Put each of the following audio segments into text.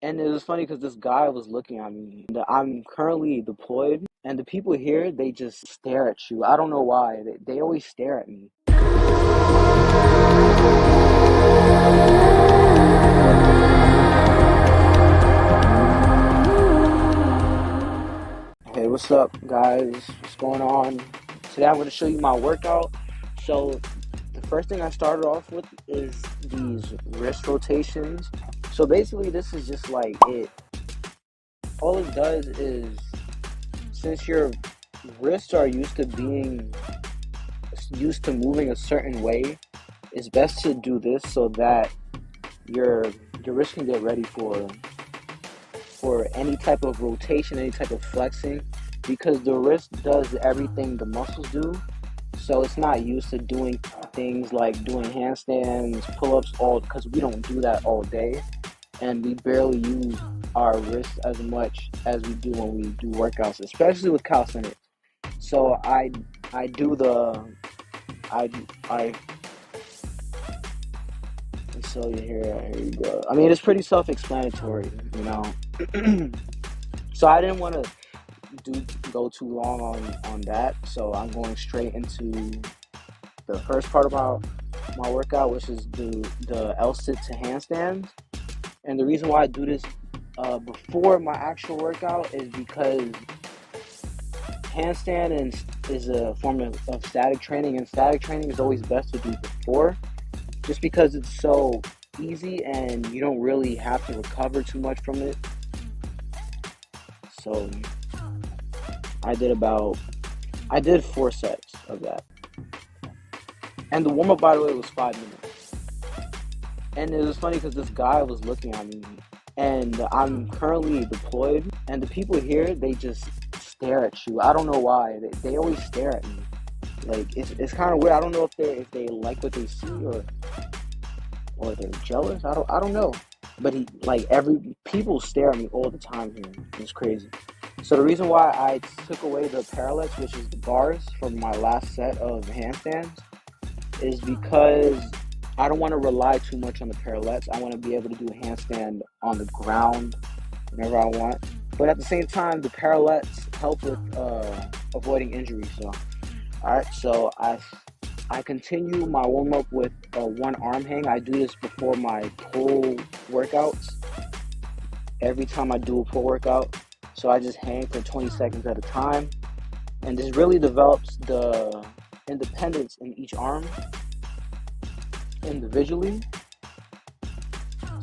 And it was funny because this guy was looking at me. I'm currently deployed, and the people here, they just stare at you. I don't know why. They always stare at me. Hey, what's up, guys? What's going on? Today I'm going to show you my workout. So the first thing I started off with is these wrist rotations. So basically, this is just like it. All it does is, since your wrists are used to moving a certain way, it's best to do this so that your wrist can get ready for any type of rotation, any type of flexing, because the wrist does everything the muscles do. So it's not used to doing things like doing handstands, pull-ups, all, because we don't do that all day, and we barely use our wrists as much as we do when we do workouts, especially with calisthenics. So I do the I so here you go. I mean, it's pretty self-explanatory, you know. So I didn't want to go too long on that, so I'm going straight into the first part about my workout, which is the L sit to handstands. And the reason why I do this before my actual workout is because handstand is a form of static training, and static training is always best to do before, just because it's so easy and you don't really have to recover too much from it. So I did 4 sets of that. And the warm-up, by the way, was 5 minutes. And it was funny because this guy was looking at me, and I'm currently deployed, and the people here, they just stare at you. I don't know why. They always stare at me. Like, it's kind of weird. I don't know if they like what they see, or they're jealous. I don't know. But people stare at me all the time here. It's crazy. So the reason why I took away the parallettes, which is the bars from my last set of handstands, is because I don't want to rely too much on the parallettes. I want to be able to do a handstand on the ground whenever I want. But at the same time, the parallettes help with avoiding injury. So, all right. So I continue my warm up with one arm hang. I do this before my pull workouts. Every time I do a pull workout, so I just hang for 20 seconds at a time, and this really develops the independence in each arm individually.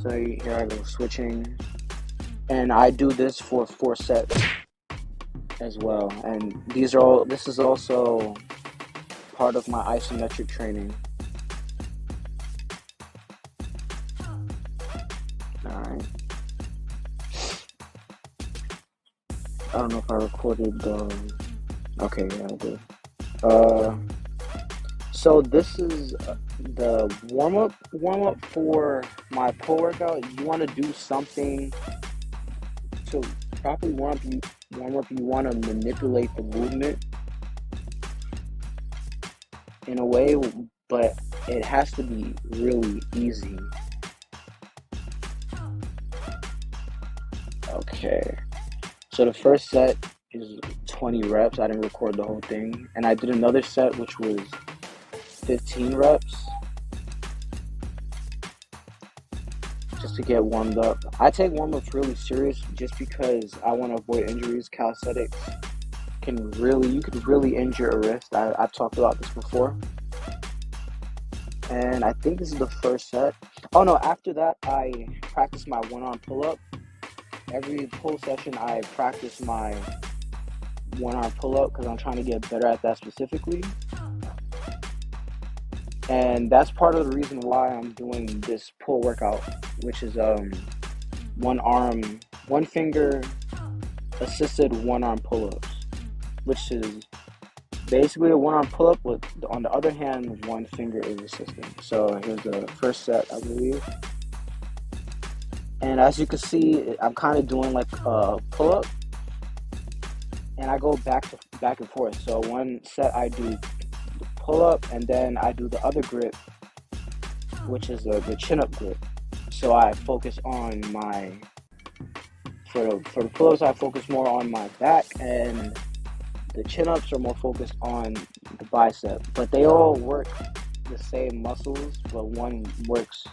So here I go switching, and I do this for 4 sets as well. And this is also part of my isometric training. All right. I don't know if I recorded the. Okay, yeah, I did. So this is the warm up for my pull workout. You want to do something to properly warm up. You want to manipulate the movement in a way, but it has to be really easy. Okay. So the first set is 20 reps. I didn't record the whole thing. And I did another set which was 15 reps just to get warmed up. I take warm-ups really serious just because I want to avoid injuries. Calisthenics you could really injure a wrist. I've talked about this before. And I think this is the first set. Oh no, after that I practice my one-arm pull-up. Every pull session, I practice my one-arm pull-up because I'm trying to get better at that specifically. And that's part of the reason why I'm doing this pull workout, which is one finger assisted one-arm pull-ups, which is basically a one-arm pull-up with, on the other hand, one finger is assisting. So here's the first set, I believe. And as you can see, I'm kind of doing like a pull-up, and I go back and forth. So one set I do the pull-up, and then I do the other grip, which is the chin-up grip. So I focus on my For the pull-ups, I focus more on my back, and the chin-ups are more focused on the bicep. But they all work the same muscles, but one works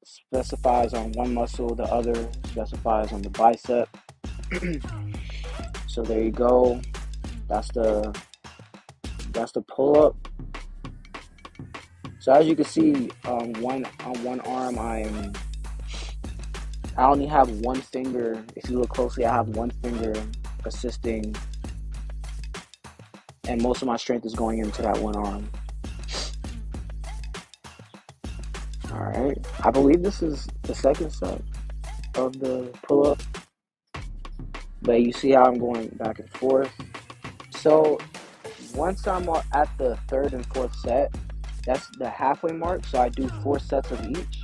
specifies on one muscle, the other specifies on the bicep. So there you go. That's the pull-up. So as you can see, on one arm, I only have one finger. If you look closely, I have one finger assisting, and most of my strength is going into that one arm. All right, I believe this is the second set of the pull-up, but you see how I'm going back and forth. So once I'm at the third and fourth set, that's the halfway mark. So I do 4 sets of each.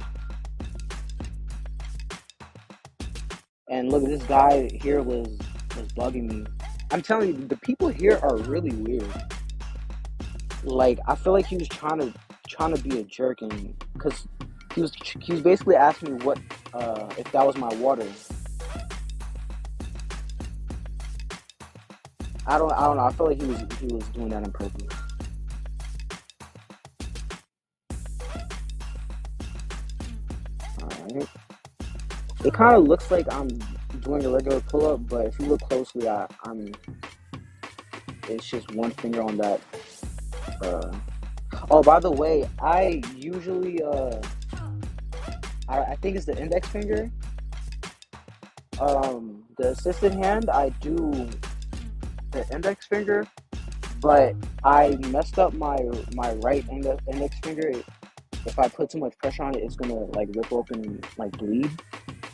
And look, this guy here was bugging me. I'm telling you, the people here are really weird. Like, I feel like he was trying to be a jerk, and because he was basically asking me what if that was my water. I don't know. I feel like he was doing that on purpose. All right. It kind of looks like I'm doing a regular pull-up, but if you look closely, it's just one finger on that. Oh, by the way, I usually I think it's the index finger. The assisted hand, I do the index finger, but I messed up my right index finger. If I put too much pressure on it, it's gonna like rip open and like bleed.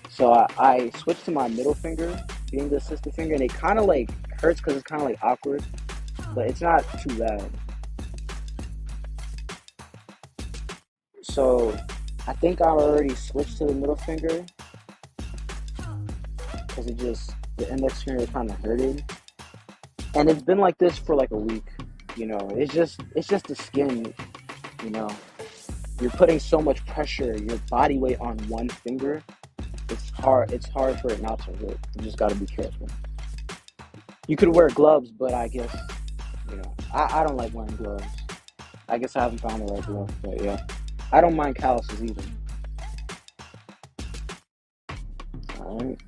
So I switched to my middle finger, being the assisted finger, and it kind of like hurts because it's kind of like awkward, but it's not too bad. So I think I already switched to the middle finger because the index finger kind of hurted, and it's been like this for like a week. You know, it's just the skin. You know, you're putting so much pressure, your body weight on one finger. It's hard for it not to hurt. You just gotta be careful. You could wear gloves, but I guess, I don't like wearing gloves. I guess I haven't found the right glove, but yeah. I don't mind calluses either. Alright.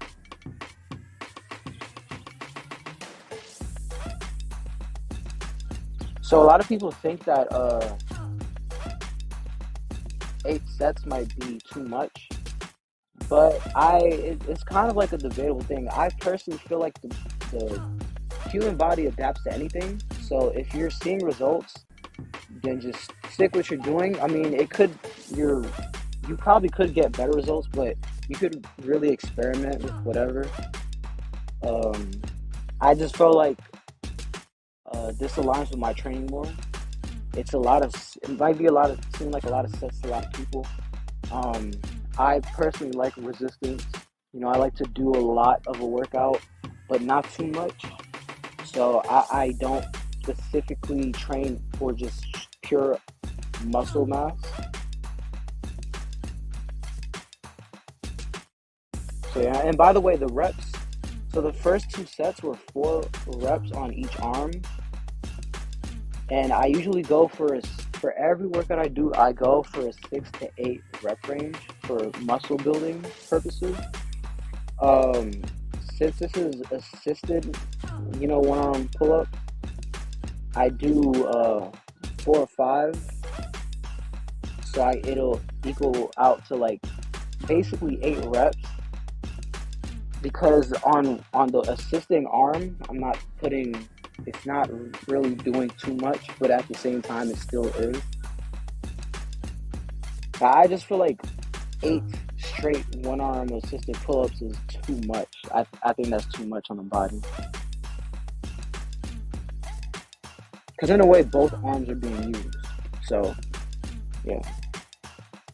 So a lot of people think that 8 sets might be too much. But it's kind of like a debatable thing. I personally feel like the human body adapts to anything. So if you're seeing results, then just stick what you're doing. I mean, you probably could get better results, but you could really experiment with whatever. I just feel like this aligns with my training more. It might seem like a lot of sets to a lot of people. I personally like resistance. I like to do a lot of a workout, but not too much. So I don't specifically train for just pure muscle mass. So yeah, and by the way, the reps. So the first 2 sets were 4 reps on each arm. And I usually go for every workout I do, I go for a 6 to 8 rep range for muscle building purposes. Since this is assisted, one arm pull up, I do 4 or 5. So it'll equal out to like basically 8 reps. Because on the assisting arm, it's not really doing too much, but at the same time, it still is. I just feel like 8 straight one-arm assisted pull-ups is too much. I think that's too much on the body. Because in a way, both arms are being used. So, yeah.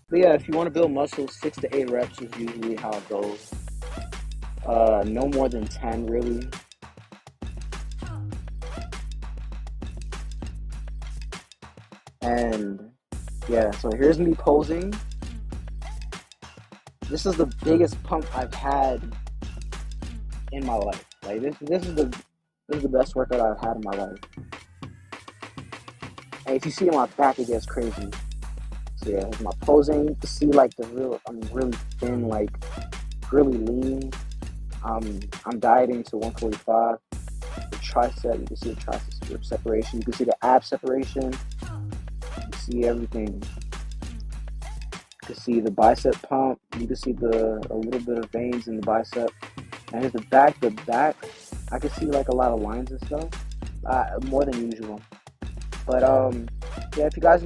But yeah, if you want to build muscle, 6 to 8 reps is usually how it goes. No more than 10, really. And yeah, so here's me posing. This is the biggest pump I've had in my life. Like this is the best workout I've had in my life. And if you see my back, it gets crazy. So yeah, with my posing, you can see like I'm really thin, like really lean. I'm dieting to 145. The tricep, you can see the tricep separation. You can see the ab separation. You can see everything. You can see the bicep pump. You can see a little bit of veins in the bicep. And here's the back. The back, I can see like a lot of lines and stuff, more than usual. But yeah, if you guys